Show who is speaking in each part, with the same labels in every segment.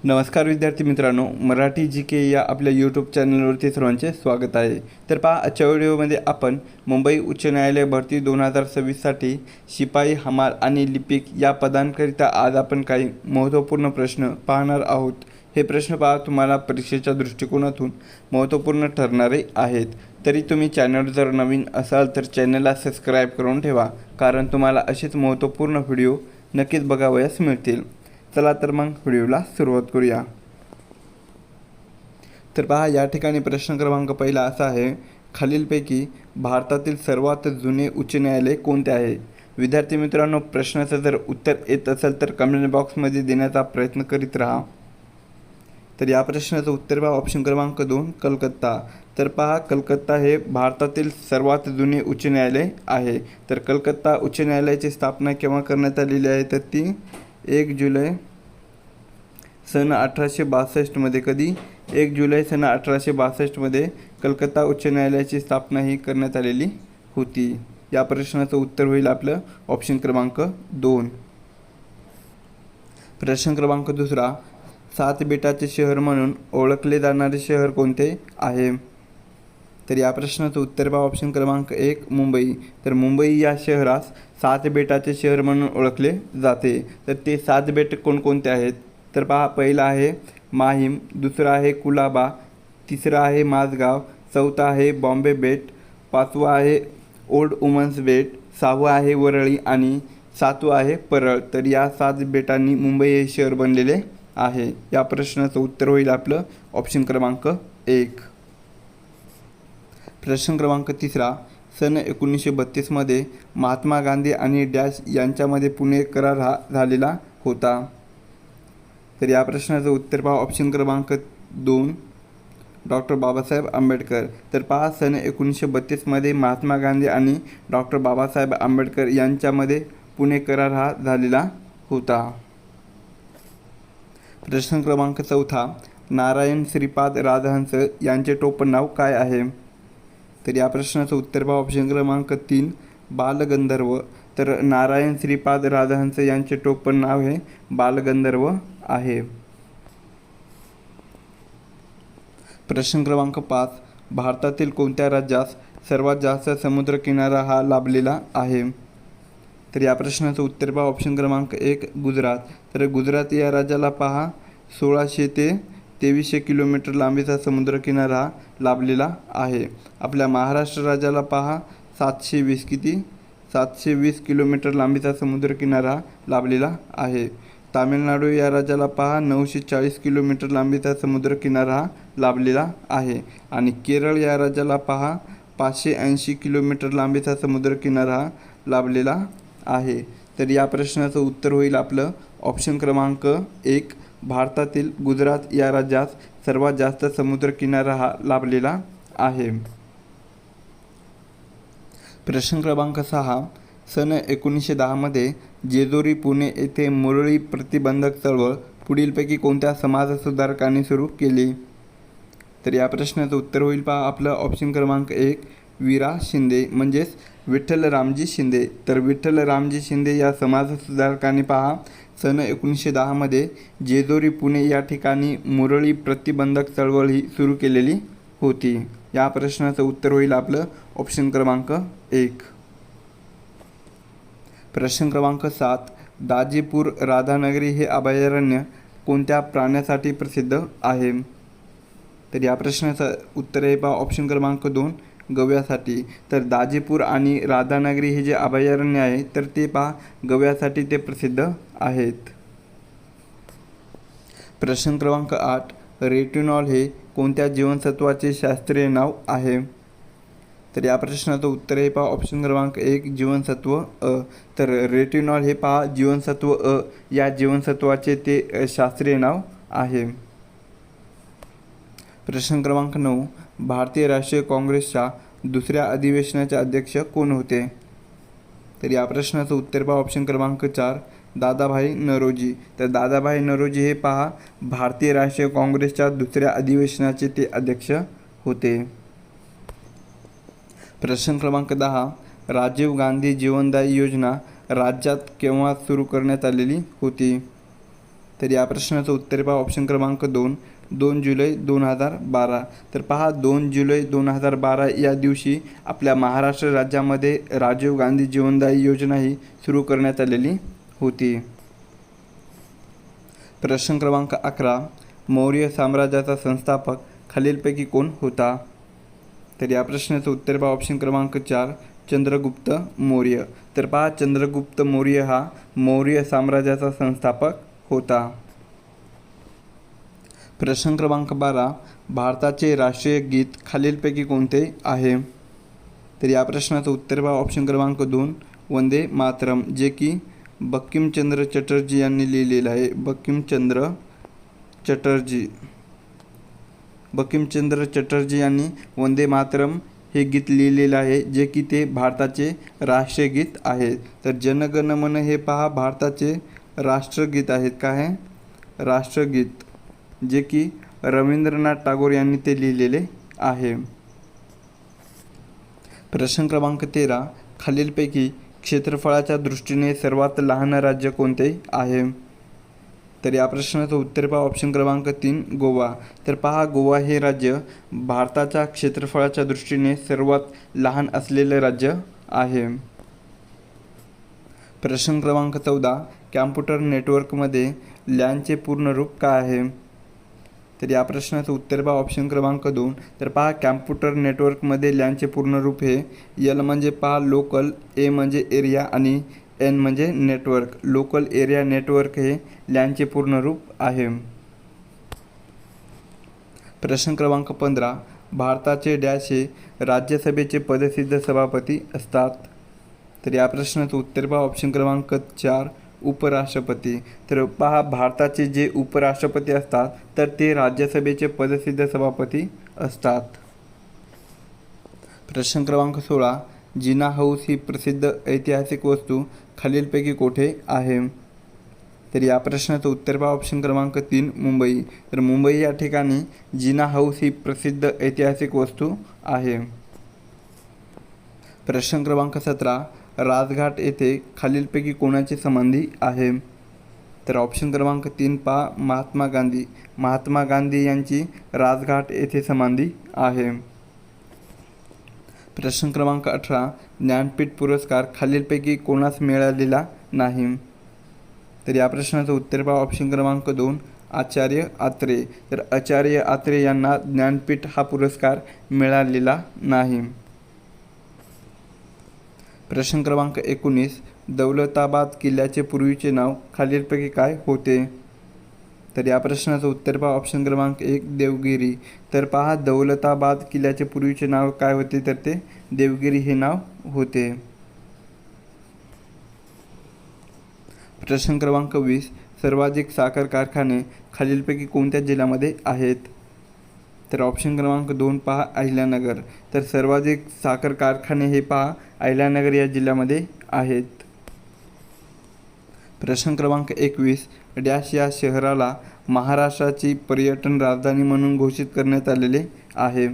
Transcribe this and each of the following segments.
Speaker 1: नमस्कार विद्यार्थी मित्रांनो, मराठी जी के या आपल्या यूट्यूब चॅनलवरती सर्वांचे स्वागत आहे. तर पहा, आजच्या व्हिडिओमध्ये आपण मुंबई उच्च न्यायालय भरती 2026साठी शिपाई, हमाल आणि लिपिक या पदांकरिता आज आपण काही महत्त्वपूर्ण प्रश्न पाहणार आहोत. हे प्रश्न पहा, तुम्हाला परीक्षेच्या दृष्टिकोनातून महत्त्वपूर्ण ठरणारे आहेत. तरी तुम्ही चॅनल जर नवीन असाल तर चॅनलला सबस्क्राईब करून ठेवा, कारण तुम्हाला असेच महत्त्वपूर्ण व्हिडिओ नक्कीच बघावयास मिळतील. चला तर मग व्हिडिओला सुरुवात करूया. तर पहा, या ठिकाणी प्रश्न क्रमांक पहिला असा आहे, खालीलपैकी भारतातील सर्वात जुने उच्च न्यायालय कोणते आहे? विद्यार्थी मित्रांनो, प्रश्नाचं जर उत्तर येत असेल तर कमेंट बॉक्समध्ये देण्याचा प्रयत्न करीत राहा. तर या प्रश्नाचं उत्तर पहा, ऑप्शन क्रमांक 2 कलकत्ता. तर पहा, कलकत्ता हे भारतातील सर्वात जुने उच्च न्यायालय आहे. तर कलकत्ता उच्च न्यायालयाची स्थापना केव्हा करण्यात आलेली आहे? तर ती 1 जुलै सन 1862 कधी? 1 जुलै सन 1862 कलकत्ता उच्च न्यायालयाची स्थापना ही करण्यात आलेली होती. या प्रश्नाचं उत्तर होईल आपलं ऑप्शन क्रमांक 2. प्रश्न क्रमांक 2, 7 बेटाचे शहर म्हणून ओळखले जाणारे शहर कोणते आहे? तर या प्रश्नाचं उत्तर पहा, ऑप्शन क्रमांक 1 मुंबई. तर मुंबई या शहरास 7 बेटाचे शहर म्हणून ओळखले जाते. तर ते 7 बेट कोणकोणते आहेत? तर पहा, पहिला आहे माहीम, दुसरा आहे कुलाबा, तिसरा आहे माझगाव, चौथा आहे बॉम्बे बेट, पाचवा आहे ओल्ड वुमन्स बेट, सहावा आहे वरळी आणि सातवा आहे परळ. तर या 7 बेटांनी मुंबई हे शहर बनलेले आहे. या प्रश्नाचं उत्तर होईल आपलं ऑप्शन क्रमांक 1. प्रश्न क्रमांक 3, सन 1932 महात्मा गांधी आणि डॅश यांच्यामध्ये पुणे करार हा झालेला होता. तर या प्रश्नाचं उत्तर पहा, ऑप्शन क्रमांक 2 डॉक्टर बाबासाहेब आंबेडकर. तर पहा, सन 1932 महात्मा गांधी आणि डॉक्टर बाबासाहेब आंबेडकर यांच्यामध्ये पुणे करार हा झालेला होता. प्रश्न क्रमांक 4, नारायण श्रीपाद राजहंस यांचे टोपण नाव काय आहे? तर या प्रश्नाचं उत्तर पहा, ऑप्शन क्रमांक 3 बालगंधर्व. तर नारायण श्रीपाद राजहंस यांचे टोपण नाव हे बालगंधर्व आहे. प्रश्न क्रमांक 5, भारतातील कोणत्या राज्यास सर्वात जास्त समुद्रकिनारा हा लाभलेला आहे? तर या प्रश्नाचं उत्तर पहा, ऑप्शन क्रमांक 1 गुजरात. तर गुजरात या राज्याला पहा 1600 ते 2300 किलोमीटर लांबीचा समुद्रकिनारा हा लाभलेला आहे. आपल्या महाराष्ट्र राज्याला पहा 720 किलोमीटर लांबीचा समुद्रकिनारा लाभलेला आहे. तामिळनाडू या राज्याला पहा 940 किलोमीटर लांबीचा समुद्रकिनारा लाभलेला आहे. आणि केरळ या राज्याला पहा 580 किलोमीटर लांबीचा समुद्रकिनारा लाभलेला आहे. तर या प्रश्नाचं उत्तर होईल आपलं ऑप्शन क्रमांक 1, भारतातील गुजरात या राज्यात सर्वात जास्त समुद्रकिनारा हा लाभलेला आहे. प्रश्न क्रमांक 6, सन 1910 जेजुरी पुणे येथे मुरळी प्रतिबंधक चळवळ पुढीलपैकी कोणत्या समाजसुधारकांनी सुरू केली? तर या प्रश्नाचं उत्तर होईल पहा आपलं ऑप्शन क्रमांक 1 वीरा शिंदे म्हणजेच विठ्ठल रामजी शिंदे. तर विठ्ठल रामजी शिंदे या समाजसुधारकांनी पहा सन 1910 जेजुरी पुणे या ठिकाणी मुरळी प्रतिबंधक चळवळ ही सुरू केलेली होती. या प्रश्नाचं उत्तर होईल आपलं ऑप्शन क्रमांक 1. प्रश्न क्रमांक 7, दाजीपूर राधानगरी हे अभयारण्य कोणत्या प्राण्यासाठी प्रसिद्ध आहे? तर या प्रश्नाचं उत्तर आहे पहा ऑप्शन क्रमांक 2 गव्यासाठी. तर दाजीपूर आणि राधानगरी हे जे अभयारण्य आहे तर ते पहा गव्यासाठी ते प्रसिद्ध आहेत. प्रश्न क्रमांक 8, रेटिनॉल हे कोणत्या जीवनसत्वाचे शास्त्रीय नाव आहे? तर या प्रश्नाचं उत्तर आहे पहा ऑप्शन क्रमांक 1 जीवनसत्व अ. तर रेटिनॉल हे पहा जीवनसत्व अ या जीवनसत्वाचे ते शास्त्रीय नाव आहे. प्रश्न क्रमांक 9, भारतीय राष्ट्रीय काँग्रेसच्या दुसऱ्या अधिवेशनाचे अध्यक्ष कोण होते? तर या प्रश्नाचं उत्तर पहा ऑप्शन क्रमांक 4 दादाभाई नौरोजी. तर दादाभाई नौरोजी हे पहा भारतीय राष्ट्रीय काँग्रेसच्या दुसऱ्या अधिवेशनाचे ते अध्यक्ष होते. प्रश्न क्रमांक 10, राजीव गांधी जीवनदायी योजना राज्यात केव्हा सुरू करण्यात आलेली होती? तर या प्रश्नाचं उत्तर पहा ऑप्शन क्रमांक 2 जुलै 2012. तर पहा 2 जुलै 2012 या दिवशी आपल्या महाराष्ट्र राज्यामध्ये राजीव गांधी जीवनदायी योजना ही सुरू करण्यात आलेली होती. प्रश्न क्रमांक 11, मौर्य साम्राज्याचा संस्थापक खालीलपैकी कोण होता? तर या प्रश्नाचं उत्तर पहा ऑप्शन क्रमांक 4, चंद्रगुप्त मौर्य. तर पहा चंद्रगुप्त मौर्य हा मौर्य साम्राज्याचा संस्थापक होता. प्रश्न क्रमांक 12, भारताचे राष्ट्रीय गीत खालीलपैकी कोणते आहे? तर या प्रश्नाचं उत्तर पहा ऑप्शन क्रमांक 2, वंदे मातरम, जे की बंकिमचंद्र चटर्जी यांनी लिहिलेलं आहे. बंकिमचंद्र चटर्जी यांनी वंदे मातरम हे गीत लिहिलेलं आहे, जे की ते भारताचे राष्ट्रीय गीत आहे. तर जनगण मन हे पहा भारताचे राष्ट्रगीत आहेत. काय आहे? राष्ट्रगीत, जे की रवींद्रनाथ टागोर यांनी ते लिहिलेले आहे. प्रश्न क्रमांक 13, खालीलपैकी क्षेत्रफळाच्या दृष्टीने सर्वात लहान राज्य कोणते आहे? तर या प्रश्नाचं उत्तर पहा ऑप्शन क्रमांक 3, गोवा. तर पहा गोवा हे राज्य भारताच्या क्षेत्रफळाच्या दृष्टीने सर्वात लहान असलेले राज्य आहे. प्रश्न क्रमांक 14, कॅम्प्युटर नेटवर्कमध्ये लॅनचे पूर्ण रूप काय आहे? तर या प्रश्नाचं उत्तर पहा ऑप्शन क्रमांक 2. तर पहा कॅम्प्युटर नेटवर्कमध्ये लॅनचे पूर्ण रूप हे एल म्हणजे पहा लोकल, ए म्हणजे एरिया आणि एन म्हणजे नेटवर्क. लोकल एरिया नेटवर्क हे लॅनचे पूर्ण रूप आहे. प्रश्न क्रमांक 15, भारताचे डॅश हे राज्यसभेचे पदसिद्ध सभापती असतात. तर या प्रश्नाचं उत्तर पहा ऑप्शन क्रमांक 4, उपराष्ट्रपती. तर पहा भारताचे जे उपराष्ट्रपती असतात तर ते राज्यसभेचे पदसिद्ध सभापती असतात. प्रश्न क्रमांक 16, जिना हाऊस ही प्रसिद्ध ऐतिहासिक वस्तू खालीलपैकी कोठे आहे? तर या प्रश्नाचं उत्तर पहा ऑप्शन क्रमांक 3, मुंबई. तर मुंबई या ठिकाणी जिना हाऊस ही प्रसिद्ध ऐतिहासिक वस्तू आहे. प्रश्न क्रमांक 17, राजघाट येथे खालीलपैकी कोणाची समाधी आहे? तर ऑप्शन क्रमांक 3 पहा महात्मा गांधी. महात्मा गांधी यांची राजघाट येथे समाधी आहे. प्रश्न क्रमांक 18, ज्ञानपीठ पुरस्कार खालीलपैकी कोणास मिळालेला नाही? तर या प्रश्नाचं उत्तर पहा ऑप्शन क्रमांक 2, आचार्य आत्रे. तर आचार्य आत्रे यांना ज्ञानपीठ हा पुरस्कार मिळालेला नाही. प्रश्न क्रमांक 19, दौलताबाद किल्ल्याचे पूर्वीचे नाव खालीलपैकी काय होते? तर या प्रश्नाचं उत्तर पहा ऑप्शन क्रमांक 1, देवगिरी. तर पहा दौलताबाद किल्ल्याचे पूर्वीचे नाव काय होते? तर ते देवगिरी हे नाव होते. प्रश्न क्रमांक 20, सर्वाधिक साखर कारखाने खालीलपैकी कोणत्या जिल्ह्यामध्ये आहेत? तर ऑप्शन क्रमांक 2 पहा अहिल्यानगर. तर सर्वाधिक साखर कारखाने हे पहा अहिल्यानगर या जिल्ह्यामध्ये आहेत. प्रश्न क्रमांक 21, डॅश या शहराला महाराष्ट्राची पर्यटन राजधानी म्हणून घोषित करण्यात आलेले आहे.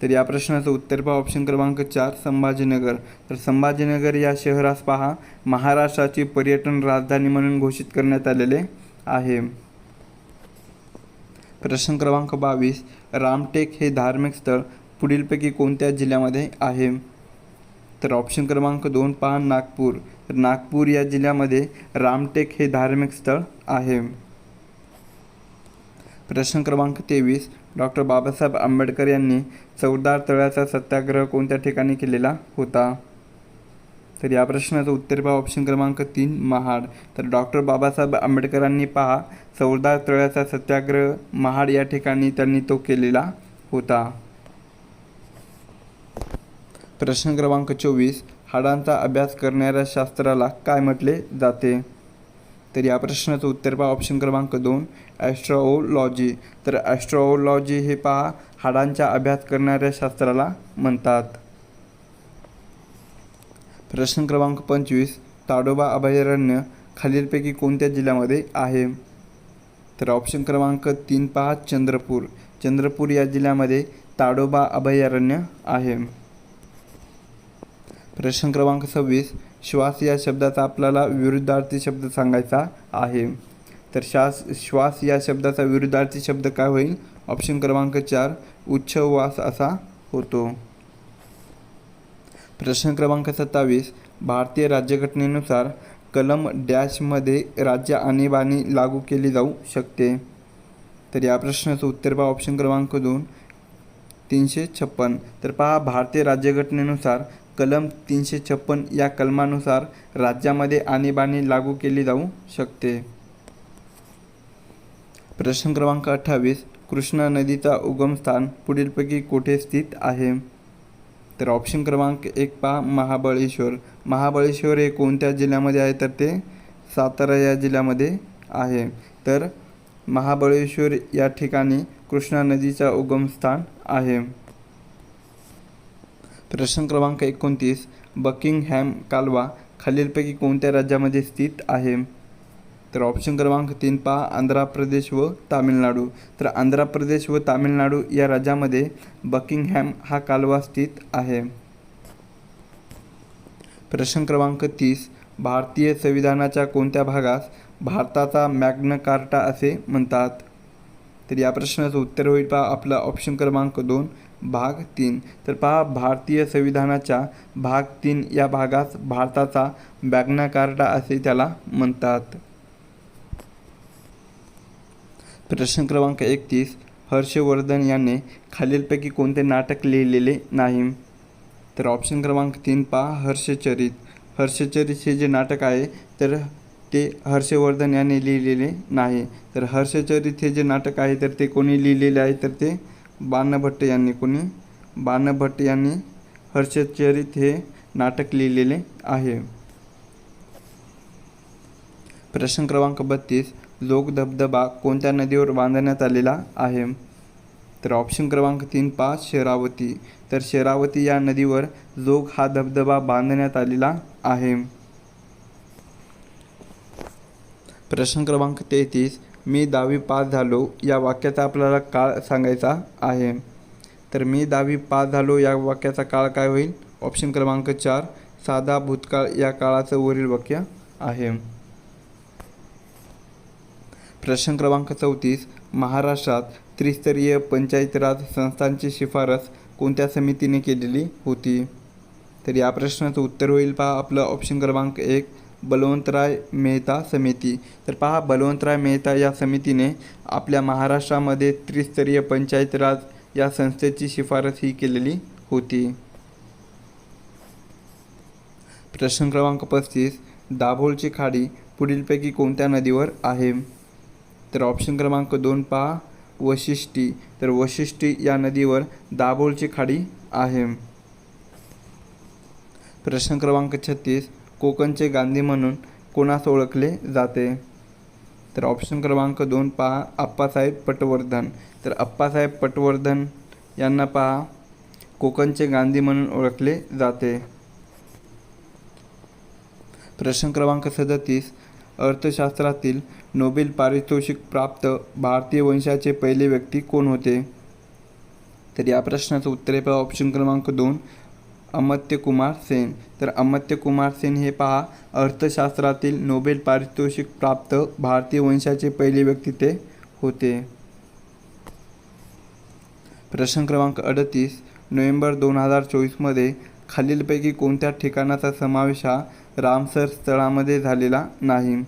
Speaker 1: तर या प्रश्नाचं उत्तर पहा ऑप्शन क्रमांक 4, संभाजीनगर. तर संभाजीनगर या शहरास पहा महाराष्ट्राची पर्यटन राजधानी म्हणून घोषित करण्यात आलेले आहे. प्रश्न क्रमांक 22, रामटेक हे धार्मिक स्थळ पुढीलपैकी कोणत्या जिल्ह्यामध्ये आहे? तर ऑप्शन क्रमांक 2 पहा नागपूर. तर नागपूर या जिल्ह्यामध्ये रामटेक हे धार्मिक स्थळ आहे. प्रश्न क्रमांक 23, डॉक्टर बाबासाहेब आंबेडकर यांनी चवदार तळ्याचा सत्याग्रह कोणत्या ठिकाणी केलेला होता? तर या प्रश्नाचं उत्तर पहा ऑप्शन क्रमांक 3, महाड. तर डॉक्टर बाबासाहेब आंबेडकरांनी पहा चवदार तळ्याचा सत्याग्रह महाड या ठिकाणी त्यांनी तो केलेला होता. प्रश्न क्रमांक 24, हाडांचा अभ्यास करणाऱ्या शास्त्राला काय म्हटले जाते? तर या प्रश्नाचं उत्तर पहा ऑप्शन क्रमांक 2, ॲस्ट्रोलॉजी. तर ॲस्ट्रोलॉजी हे पहा हाडांचा अभ्यास करणाऱ्या शास्त्राला म्हणतात. प्रश्न क्रमांक 25, ताडोबा अभयारण्य खालीलपैकी कोणत्या जिल्ह्यामध्ये आहे? तर ऑप्शन क्रमांक 3 पहा चंद्रपूर. चंद्रपूर या जिल्ह्यामध्ये ताडोबा अभयारण्य आहे. प्रश्न क्रमांक 26, श्वास या शब्दाचा आपल्याला विरुद्धार्थी शब्द सांगायचा आहे. तर श्वास या शब्दाचा विरुद्धार्थी शब्द काय होईल? ऑप्शन क्रमांक 4 उच्छ्वास असा होतो. प्रश्न क्रमांक 27 भारतीय राज्यघटनेनुसार कलम डॅशमध्ये राज्य आणीबाणी लागू केली जाऊ शकते. तर या प्रश्नाचं उत्तर पहा ऑप्शन क्रमांक 2 356. तर पहा भारतीय राज्यघटनेनुसार कलम 356 या कलमानुसार राज्यामध्ये आणीबाणी लागू केली जाऊ शकते. प्रश्न क्रमांक 28 कृष्णा नदीचा उगमस्थान पुढीलपैकी कुठे स्थित आहे? तर ऑप्शन क्रमांक 1 पहा महाबळेश्वर. महाबळेश्वर हे कोणत्या जिल्ह्यामध्ये आहे? तर ते सातारा या जिल्ह्यामध्ये आहे. तर महाबळेश्वर या ठिकाणी कृष्णा नदीचा उगमस्थान आहे. प्रश्न क्रमांक 29 बकिंगहॅम कालवा खालीलपैकी कोणत्या राज्यामध्ये स्थित आहे? तर ऑप्शन क्रमांक 3 पहा आंध्र प्रदेश व तामिळनाडू. तर आंध्र प्रदेश व तामिळनाडू या राज्यामध्ये बकिंगहॅम हा कालवा स्थित आहे. प्रश्न क्रमांक 30 भारतीय संविधानाच्या कोणत्या भागास भारताचा मॅग्ना कार्टा असे म्हणतात? तर या प्रश्नाचं उत्तर होईल पहा आपला ऑप्शन क्रमांक 2 भाग 3. तर पहा भारतीय संविधानाच्या भाग 3 या भागास भारताचा मॅग्ना कार्टा असे त्याला म्हणतात. प्रश्न क्रमांक 31 हर्षवर्धन यांनी खालीलपैकी कोणते नाटक लिहिलेले नाही? तर ऑप्शन क्रमांक 3 पहा हर्षचरित. हर्षचरित हे जे नाटक आहे तर ते हर्षवर्धन यांनी लिहिलेले नाही. तर हर्षचरित हे जे नाटक आहे तर ते कोणी लिहिलेले आहे? तर ते बाणभट्ट यांनी. बाणभट्ट यांनी हर्षचरित हे नाटक लिहिलेले आहे. प्रश्न क्रमांक 32 जोग धबधबा कोणत्या नदीवर बांधण्यात आलेला आहे? तर ऑप्शन क्रमांक 3 पहा शरावती. तर शरावती या नदीवर जोग हा धबधबा बांधण्यात आलेला आहे. प्रश्न क्रमांक 33 मी 10वी पास झालो या वाक्याचा आपल्याला काळ सांगायचा आहे. तर मी 10वी पास झालो या वाक्याचा काळ काय होईल? ऑप्शन क्रमांक 4 साधा भूतकाळ या काळाचं वरील वाक्य आहे. प्रश्न क्रमांक 34 महाराष्ट्रात त्रिस्तरीय पंचायत राज संस्थांची शिफारस कोणत्या समितीने केलेली होती? तर या प्रश्नाचं उत्तर होईल पहा आपलं ऑप्शन क्रमांक 1 बलवंतराय मेहता समिती. तर पहा बलवंतराय मेहता या समितीने आपल्या महाराष्ट्रामध्ये त्रिस्तरीय पंचायत राज या संस्थेची शिफारस ही केलेली होती. प्रश्न क्रमांक 35 दाभोळची खाडी पुढीलपैकी कोणत्या नदीवर आहे? तर ऑप्शन क्रमांक 2 पहा वशिष्ठी. तर वशिष्ठी या नदीवर दाभोळची खाडी आहे. प्रश्न क्रमांक 36 कोकणचे गांधी म्हणून कोणास ओळखले जाते? तर ऑप्शन क्रमांक 2 पहा अप्पासाहेब पटवर्धन. तर अप्पासाहेब पटवर्धन यांना पहा कोकणचे गांधी म्हणून ओळखले जाते. प्रश्न क्रमांक 37 अर्थशास्त्रातील नोबेल पारितोषिक प्राप्त भारतीय वंशाचे पहिले व्यक्ती कोण होते? तर या प्रश्नाचं उत्तर आहे पहा ऑप्शन क्रमांक 2 अमर्त्य कुमार सेन. तर अमर्त्य कुमार सेन हे पहा अर्थशास्त्रातील नोबेल पारितोषिक प्राप्त भारतीय वंशाचे पहिले व्यक्ती ते होते. प्रश्न क्रमांक 38 नोव्हेंबर 2024 मध्ये खालीलपैकी कोणत्या ठिकाणाचा समावेश हा रामसर स्थळामध्ये झालेला नाही?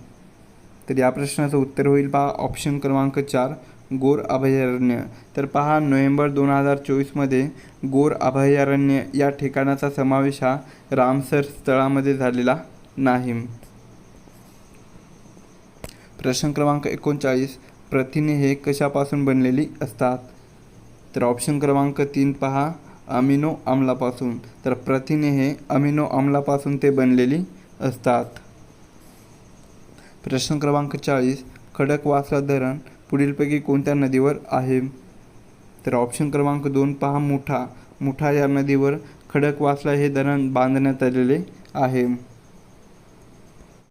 Speaker 1: तर या प्रश्नाचं उत्तर होईल पहा ऑप्शन क्रमांक 4 गोर अभयारण्य. तर पहा नोव्हेंबर 2024 मध्ये गोर अभयारण्य या ठिकाणाचा समावेश हा रामसर स्थळामध्ये झालेला नाही. प्रश्न क्रमांक 39 प्रथिने हे कशापासून बनलेली असतात? तर ऑप्शन क्रमांक 3 पहा अमिनो आम्लापासून. तर प्रथिने हे अमिनो आम्लापासून ते बनलेली असतात. प्रश्न क्रमांक 40 खडकवासला धरण पुढीलपैकी कोणत्या नदीवर आहे? तर ऑप्शन क्रमांक 2 पहा मुठा. मुठा या नदीवर खडकवासला हे धरण बांधण्यात आलेले आहे.